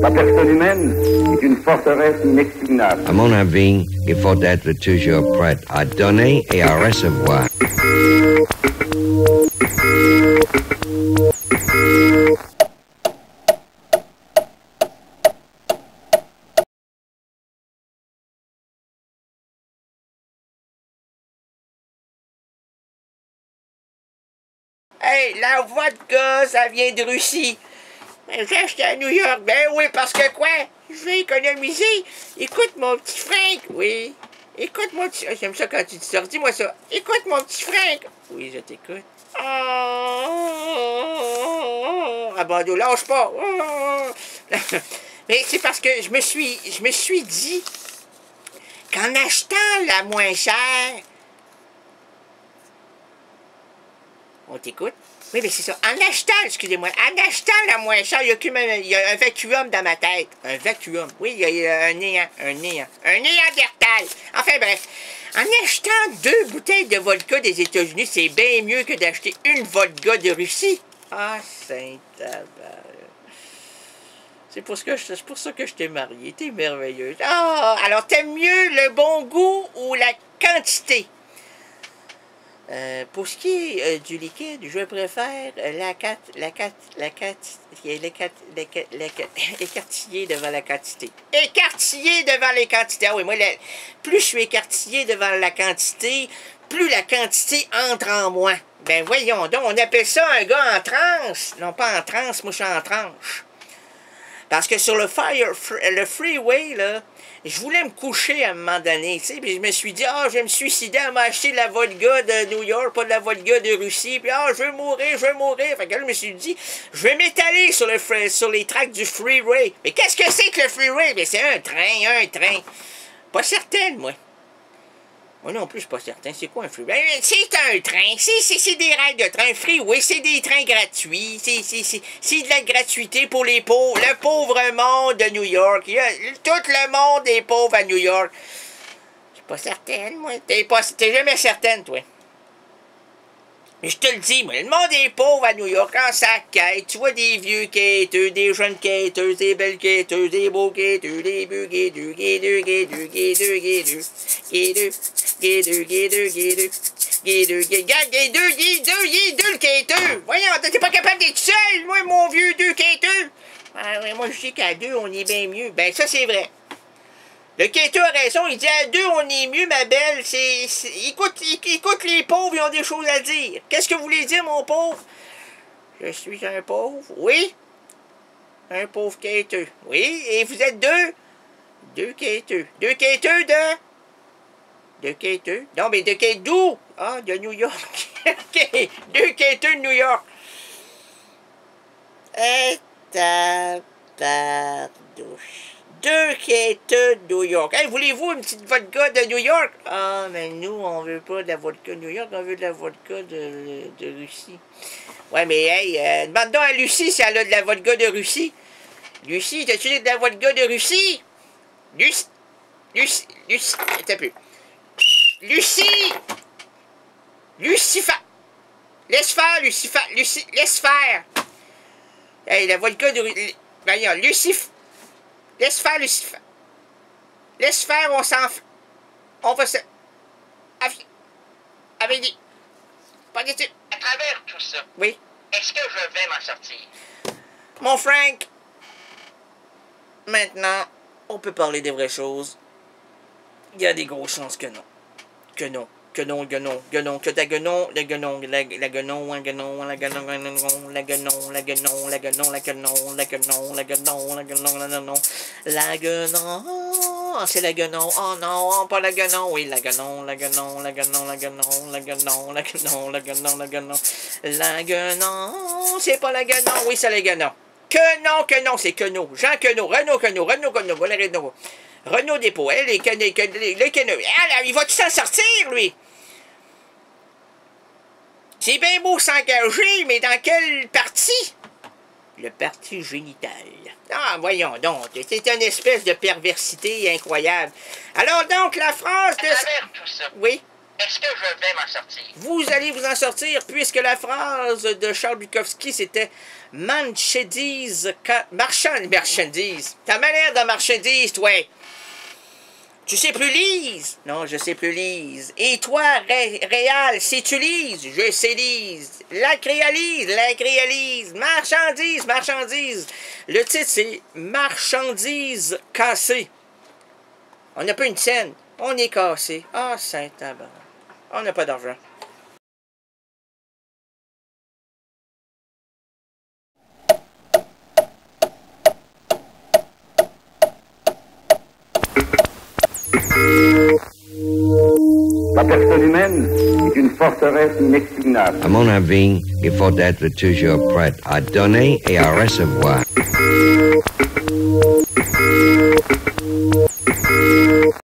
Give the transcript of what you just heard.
La personne humaine est une forteresse inexpugnable. À mon avis, il faut être toujours prêt à donner et à recevoir. Hey, la vodka, ça vient de Russie. J'ai acheté à New York. Ben oui, parce que quoi? Je vais économiser. Écoute, mon petit Frank. Oui. Écoute, mon petit... J'aime ça quand tu dis ça. Dis-moi ça. Écoute, mon petit Frank. Oui, je t'écoute. Oh. Ah bon, lâche pas. Oh. Mais c'est parce que je me suis dit qu'en achetant la moins chère... On t'écoute? Oui, mais c'est ça. En achetant, excusez-moi, en achetant la moins chère, il y a un vacuum dans ma tête. Un vacuum. Oui, il y a un néant. Un néandertal. Enfin bref. En achetant 2 bouteilles de vodka des États-Unis, c'est bien mieux que d'acheter une vodka de Russie. Ah, Saint-Tabac. C'est pour ça que je t'ai mariée. T'es merveilleuse. Ah, alors t'aimes mieux le bon goût ou la quantité? Pour ce qui est du liquide, je préfère écartillé devant la quantité. Écartillé devant les quantités. Ah oui, moi, plus je suis écartillé devant la quantité, plus la quantité entre en moi. Ben voyons donc, on appelle ça un gars en transe. Non, pas en transe, moi je suis en tranche. Parce que sur le freeway, là, je voulais me coucher à un moment donné, tu sais, puis je me suis dit, je vais me suicider à m'acheter de la vodka de New York, pas de la vodka de Russie, puis je vais mourir. Fait que là, je me suis dit, je vais m'étaler sur les tracks du freeway. Mais qu'est-ce que c'est que le freeway? Mais c'est un train. Pas certaine, moi. Moi non plus, je suis pas certain. C'est quoi un freeway? C'est un train. C'est des rails de train. Freeway, c'est des trains gratuits. C'est de la gratuité pour les pauvres. Le pauvre monde de New York. Tout le monde est pauvre à New York. Je suis pas certaine, moi. T'es jamais certaine, toi. Mais je te le dis, moi, le monde est pauvre à New York, en sac quête. Tu vois des vieux quêteux, des jeunes quêteux, des belles quêteux, des beaux quêteux, des beaux quêteux, le quêteux. Voyons, t'es pas capable d'être seul, moi, mon vieux 2 quêteux. Moi, je dis qu'à 2, on est bien mieux. Ben, ça, c'est vrai. Le quêteux a raison, il dit à 2 on est mieux, ma belle. Écoute, les pauvres, ils ont des choses à dire. Qu'est-ce que vous voulez dire, mon pauvre? Je suis un pauvre, oui. Un pauvre quêteux, oui. Et vous êtes 2? 2 quêteux. 2 quêteux de? 2 quêteux? Non, mais de quêteux d'où? Ah, de New York. OK, 2 quêteux de New York. Et tabardouche. 2 quêteux de New York. Hey, voulez-vous une petite vodka de New York? Ah, mais nous, on veut pas de la vodka de New York, on veut de la vodka de Russie. Ouais, mais hey, demande donc à Lucie si elle a de la vodka de Russie. Lucie, t'as-tu de la vodka de Russie? Lucie, attends un peu. Lucie! Lucifer! Laisse faire, Lucifer! Laisse faire! Hey, la vodka de Russie. Voyons, Lucifer! Laisse faire, Lucifer. Laisse faire, on va se... Avec des... Pas des... À travers tout ça, oui. Est-ce que je vais m'en sortir? Mon Frank, maintenant, on peut parler des vraies choses. Il y a des grosses chances que non. Que non. Que non, que non, que non, que ta guenon, la guenon, la guenon, la guenon, la guenon, la guenon, la guenon, la guenon, la guenon, la guenon, la guenon, la guenon, la guenon, la guenon, la guenon, c'est la guenon, oh non, pas la guenon, oui, la guenon, la guenon, la guenon, la guenon, la guenon, la guenon, la guenon, la guenon, la guenon, c'est pas la guenon, oui, c'est la guenon. Que non, c'est Queneau, Jean Queneau, Renaud Queneau, voilà Renaud. Renaud Dépôt, le Queneau, il va-tu s'en sortir, lui? C'est bien beau s'engager, mais dans quelle partie? Le parti génital. Ah, voyons donc, c'est une espèce de perversité incroyable. Alors donc, la France de... À travers tout ça, oui? Est-ce que je vais m'en sortir? Vous allez vous en sortir puisque la phrase de Charles Bukowski, c'était « Marchandise... Marchandise... » T'as manière de marchandise, toi! Tu sais plus lise? Non, je sais plus lise. Et toi, Réal, sais-tu lise? Je sais lise. La créalise. Marchandise. Le titre, c'est Marchandise cassée. On n'a pas une scène. On est cassé. Ah, Saint-Tabac. On n'a pas d'argent. La personne humaine est une forteresse inexpugnable. À mon avis, il faut être toujours prêt à donner et à recevoir.